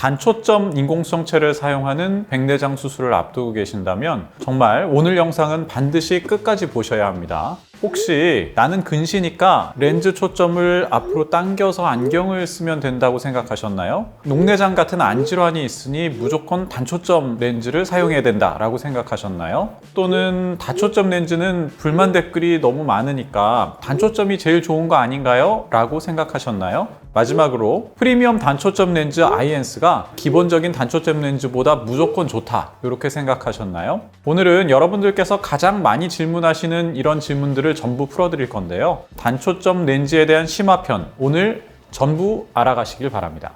단초점 인공성체를 사용하는 백내장 수술을 앞두고 계신다면 정말 오늘 영상은 반드시 끝까지 보셔야 합니다. 혹시 나는 근시니까 렌즈 초점을 앞으로 당겨서 안경을 쓰면 된다고 생각하셨나요? 녹내장 같은 안질환이 있으니 무조건 단초점 렌즈를 사용해야 된다라고 생각하셨나요? 또는 다초점 렌즈는 불만 댓글이 너무 많으니까 단초점이 제일 좋은 거 아닌가요? 라고 생각하셨나요? 마지막으로 프리미엄 단초점 렌즈 아이엔스가 기본적인 단초점 렌즈보다 무조건 좋다 이렇게 생각하셨나요? 오늘은 여러분들께서 가장 많이 질문하시는 이런 질문들을 전부 풀어드릴 건데요. 단초점 렌즈에 대한 심화편 오늘 전부 알아가시길 바랍니다.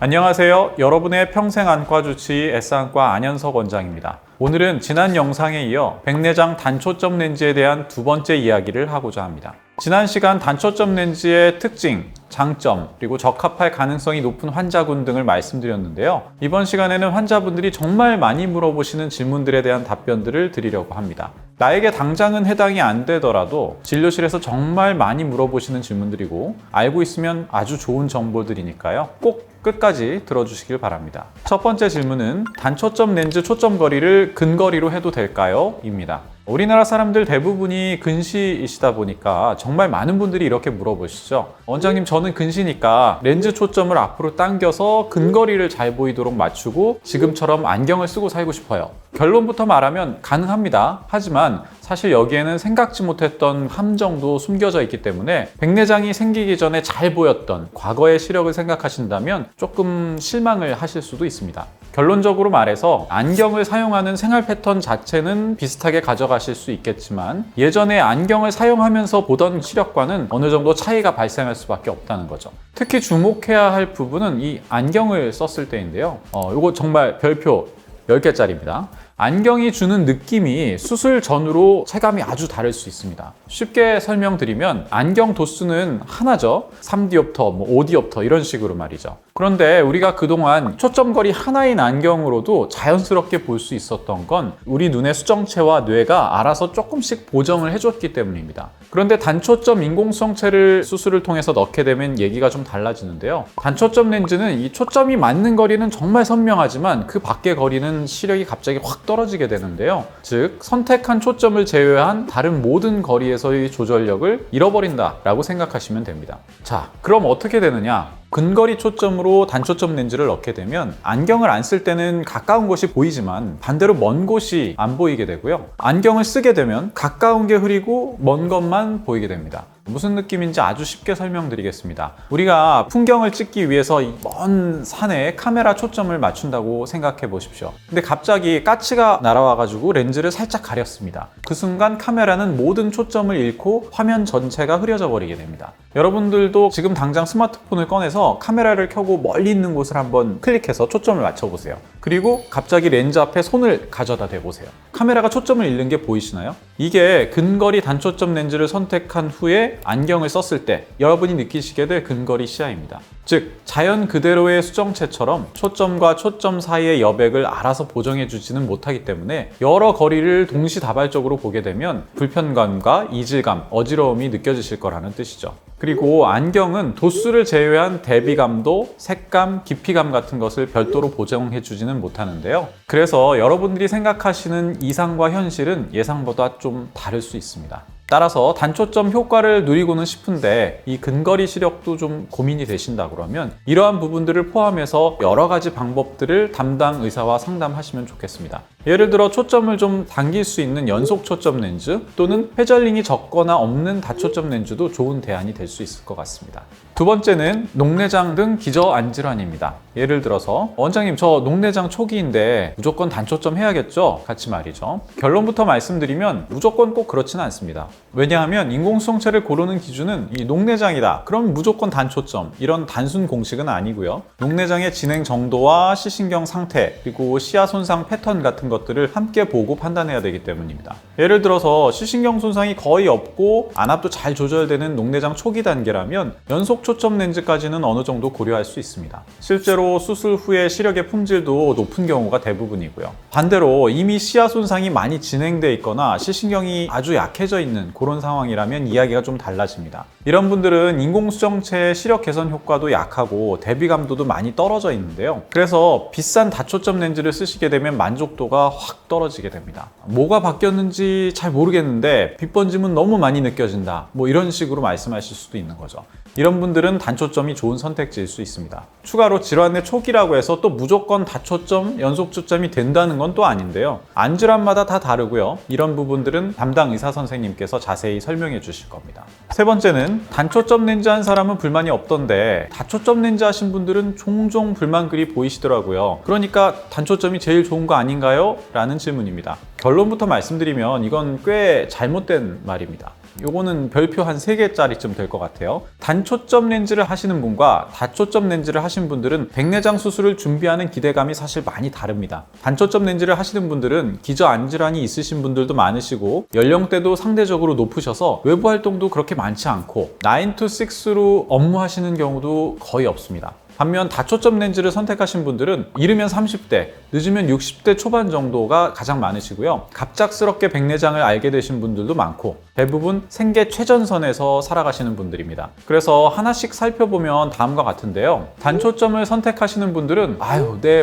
안녕하세요. 여러분의 평생 안과 주치의 S안과 안현석 원장입니다. 오늘은 지난 영상에 이어 백내장 단초점 렌즈에 대한 두 번째 이야기를 하고자 합니다. 지난 시간 단초점 렌즈의 특징, 장점, 그리고 적합할 가능성이 높은 환자군 등을 말씀드렸는데요. 이번 시간에는 환자분들이 정말 많이 물어보시는 질문들에 대한 답변들을 드리려고 합니다. 나에게 당장은 해당이 안 되더라도 진료실에서 정말 많이 물어보시는 질문들이고 알고 있으면 아주 좋은 정보들이니까요. 꼭 끝까지 들어주시길 바랍니다. 첫 번째 질문은 단초점 렌즈 초점 거리를 근거리로 해도 될까요? 입니다. 우리나라 사람들 대부분이 근시이시다 보니까 정말 많은 분들이 이렇게 물어보시죠. 원장님, 저는 근시니까 렌즈 초점을 앞으로 당겨서 근거리를 잘 보이도록 맞추고 지금처럼 안경을 쓰고 살고 싶어요. 결론부터 말하면 가능합니다. 하지만 사실 여기에는 생각지 못했던 함정도 숨겨져 있기 때문에 백내장이 생기기 전에 잘 보였던 과거의 시력을 생각하신다면 조금 실망을 하실 수도 있습니다. 결론적으로 말해서 안경을 사용하는 생활 패턴 자체는 비슷하게 가져가실 수 있겠지만 예전에 안경을 사용하면서 보던 시력과는 어느 정도 차이가 발생할 수밖에 없다는 거죠. 특히 주목해야 할 부분은 이 안경을 썼을 때인데요. 이거 정말 별표 10개짜리입니다. 안경이 주는 느낌이 수술 전후로 체감이 아주 다를 수 있습니다. 쉽게 설명드리면 안경 도수는 하나죠. 3디옵터, 5디옵터 이런 식으로 말이죠. 그런데 우리가 그동안 초점거리 하나인 안경으로도 자연스럽게 볼 수 있었던 건 우리 눈의 수정체와 뇌가 알아서 조금씩 보정을 해줬기 때문입니다. 그런데 단초점 인공성체를 수술을 통해서 넣게 되면 얘기가 좀 달라지는데요. 단초점 렌즈는 이 초점이 맞는 거리는 정말 선명하지만 그 밖의 거리는 시력이 갑자기 확 떨어지게 되는데요. 즉 선택한 초점을 제외한 다른 모든 거리에서의 조절력을 잃어버린다라고 생각하시면 됩니다. 자, 그럼 어떻게 되느냐? 근거리 초점으로 단초점 렌즈를 넣게 되면 안경을 안 쓸 때는 가까운 곳이 보이지만 반대로 먼 곳이 안 보이게 되고요. 안경을 쓰게 되면 가까운 게 흐리고 먼 것만 보이게 됩니다. 무슨 느낌인지 아주 쉽게 설명드리겠습니다. 우리가 풍경을 찍기 위해서 먼 산에 카메라 초점을 맞춘다고 생각해 보십시오. 근데 갑자기 까치가 날아와가지고 렌즈를 살짝 가렸습니다. 그 순간 카메라는 모든 초점을 잃고 화면 전체가 흐려져 버리게 됩니다. 여러분들도 지금 당장 스마트폰을 꺼내서 카메라를 켜고 멀리 있는 곳을 한번 클릭해서 초점을 맞춰보세요. 그리고 갑자기 렌즈 앞에 손을 가져다 대보세요. 카메라가 초점을 잃는 게 보이시나요? 이게 근거리 단초점 렌즈를 선택한 후에 안경을 썼을 때 여러분이 느끼시게 될 근거리 시야입니다. 즉 자연 그대로의 수정체처럼 초점과 초점 사이의 여백을 알아서 보정해 주지는 못하기 때문에 여러 거리를 동시다발적으로 보게 되면 불편감과 이질감, 어지러움이 느껴지실 거라는 뜻이죠. 그리고 안경은 도수를 제외한 대비감도, 색감, 깊이감 같은 것을 별도로 보정해 주지는 못하는데요. 그래서 여러분들이 생각하시는 이상과 현실은 예상보다 좀 다를 수 있습니다. 따라서 단초점 효과를 누리고는 싶은데 이 근거리 시력도 좀 고민이 되신다 그러면 이러한 부분들을 포함해서 여러 가지 방법들을 담당 의사와 상담하시면 좋겠습니다. 예를 들어 초점을 좀 당길 수 있는 연속 초점 렌즈 또는 회전링이 적거나 없는 다초점 렌즈도 좋은 대안이 될 수 있을 것 같습니다. 두 번째는 녹내장 등 기저 안질환입니다. 예를 들어서 원장님, 저 녹내장 초기인데 무조건 단초점 해야겠죠? 같이 말이죠. 결론부터 말씀드리면 무조건 꼭 그렇지는 않습니다. 왜냐하면 인공수정체를 고르는 기준은 이 녹내장이다, 그럼 무조건 단초점, 이런 단순 공식은 아니고요. 녹내장의 진행 정도와 시신경 상태 그리고 시야 손상 패턴 같은 것들을 함께 보고 판단해야 되기 때문입니다. 예를 들어서 시신경 손상이 거의 없고 안압도 잘 조절되는 녹내장 초기 단계라면 연속 초점 렌즈까지는 어느 정도 고려할 수 있습니다. 실제로 수술 후에 시력의 품질도 높은 경우가 대부분이고요. 반대로 이미 시야 손상이 많이 진행돼 있거나 시신경이 아주 약해져 있는 그런 상황이라면 이야기가 좀 달라집니다. 이런 분들은 인공수정체의 시력 개선 효과도 약하고 대비감도도 많이 떨어져 있는데요. 그래서 비싼 다초점 렌즈를 쓰시게 되면 만족도가 확 떨어지게 됩니다. 뭐가 바뀌었는지 잘 모르겠는데 빛 번짐은 너무 많이 느껴진다, 뭐 이런 식으로 말씀하실 수도 있는 거죠. 이런 분들은 단초점이 좋은 선택지일 수 있습니다. 추가로 질환의 초기라고 해서 또 무조건 다초점, 연속초점이 된다는 건 또 아닌데요. 안질환마다 다 다르고요. 이런 부분들은 담당 의사 선생님께서 자세히 설명해 주실 겁니다. 세 번째는 단초점 렌즈 한 사람은 불만이 없던데 다초점 렌즈 하신 분들은 종종 불만글이 보이시더라고요. 그러니까 단초점이 제일 좋은 거 아닌가요? 라는 질문입니다. 결론부터 말씀드리면 이건 꽤 잘못된 말입니다. 요거는 별표 한 3개짜리쯤 될 것 같아요. 단초점 렌즈를 하시는 분과 다초점 렌즈를 하신 분들은 백내장 수술을 준비하는 기대감이 사실 많이 다릅니다. 단초점 렌즈를 하시는 분들은 기저 안질환이 있으신 분들도 많으시고 연령대도 상대적으로 높으셔서 외부 활동도 그렇게 많지 않고 9 to 6로 업무하시는 경우도 거의 없습니다. 반면 다초점 렌즈를 선택하신 분들은 이르면 30대, 늦으면 60대 초반 정도가 가장 많으시고요. 갑작스럽게 백내장을 앓게 되신 분들도 많고 대부분 생계 최전선에서 살아가시는 분들입니다. 그래서 하나씩 살펴보면 다음과 같은데요. 단초점을 선택하시는 분들은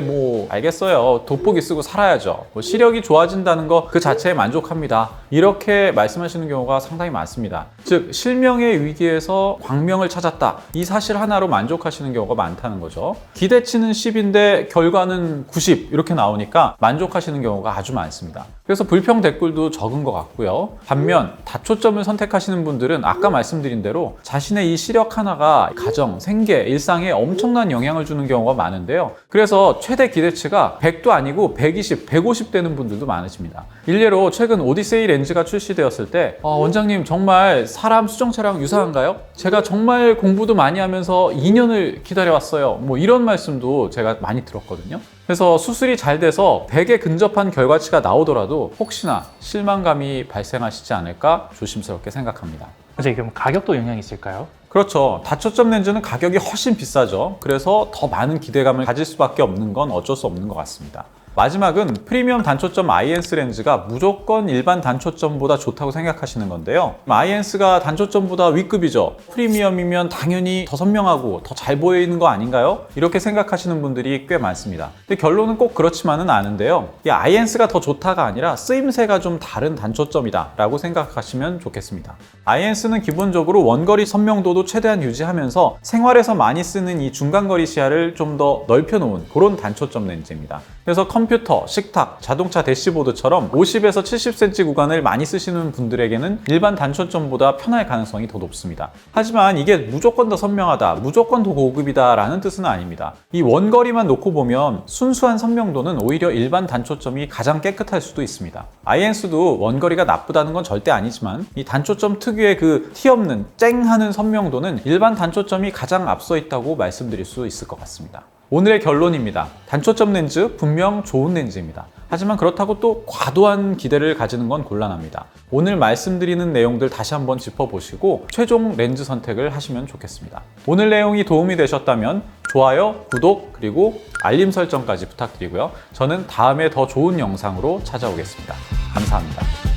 뭐 알겠어요. 돋보기 쓰고 살아야죠. 시력이 좋아진다는 거 그 자체에 만족합니다. 이렇게 말씀하시는 경우가 상당히 많습니다. 즉 실명의 위기에서 광명을 찾았다. 이 사실 하나로 만족하시는 경우가 많다는 거죠. 기대치는 10인데 결과는 90 이렇게 나오니까 만족하시는 경우가 아주 많습니다. 그래서 불평 댓글도 적은 것 같고요. 반면 다초점을 선택하시는 분들은 아까 말씀드린 대로 자신의 이 시력 하나가 가정, 생계, 일상에 엄청난 영향을 주는 경우가 많은데요. 그래서 최대 기대치가 100도 아니고 120, 150 되는 분들도 많으십니다. 일례로 최근 오디세이 렌즈가 출시되었을 때 원장님 정말 사람 수정체랑 유사한가요? 제가 정말 공부도 많이 하면서 2년을 기다려왔어요. 뭐 이런 말씀도 제가 많이 들었거든요. 그래서 수술이 잘 돼서 100에 근접한 결과치가 나오더라도 혹시나 실망감이 발생하시지 않을까 조심스럽게 생각합니다. 선생님, 그럼 가격도 영향이 있을까요? 그렇죠. 다초점 렌즈는 가격이 훨씬 비싸죠. 그래서 더 많은 기대감을 가질 수밖에 없는 건 어쩔 수 없는 것 같습니다. 마지막은 프리미엄 단초점 아이엔스 렌즈가 무조건 일반 단초점보다 좋다고 생각하시는 건데요. 아이엔스가 단초점보다 위급이죠. 프리미엄이면 당연히 더 선명하고 더 잘 보이는 거 아닌가요? 이렇게 생각하시는 분들이 꽤 많습니다. 근데 결론은 꼭 그렇지만은 않은데요. 이 아이엔스가 더 좋다가 아니라 쓰임새가 좀 다른 단초점이다 라고 생각하시면 좋겠습니다. 아이엔스는 기본적으로 원거리 선명도도 최대한 유지하면서 생활에서 많이 쓰는 이 중간거리 시야를 좀 더 넓혀놓은 그런 단초점 렌즈입니다. 그래서 컴퓨터, 식탁, 자동차 대시보드처럼 50에서 70cm 구간을 많이 쓰시는 분들에게는 일반 단초점보다 편할 가능성이 더 높습니다. 하지만 이게 무조건 더 선명하다, 무조건 더 고급이다 라는 뜻은 아닙니다. 이 원거리만 놓고 보면 순수한 선명도는 오히려 일반 단초점이 가장 깨끗할 수도 있습니다. 아이엔스도 원거리가 나쁘다는 건 절대 아니지만 이 단초점 특유의 그 티 없는 쨍하는 선명도는 일반 단초점이 가장 앞서 있다고 말씀드릴 수 있을 것 같습니다. 오늘의 결론입니다. 단초점 렌즈 분명 좋은 렌즈입니다. 하지만 그렇다고 또 과도한 기대를 가지는 건 곤란합니다. 오늘 말씀드리는 내용들 다시 한번 짚어보시고 최종 렌즈 선택을 하시면 좋겠습니다. 오늘 내용이 도움이 되셨다면 좋아요, 구독, 그리고 알림 설정까지 부탁드리고요. 저는 다음에 더 좋은 영상으로 찾아오겠습니다. 감사합니다.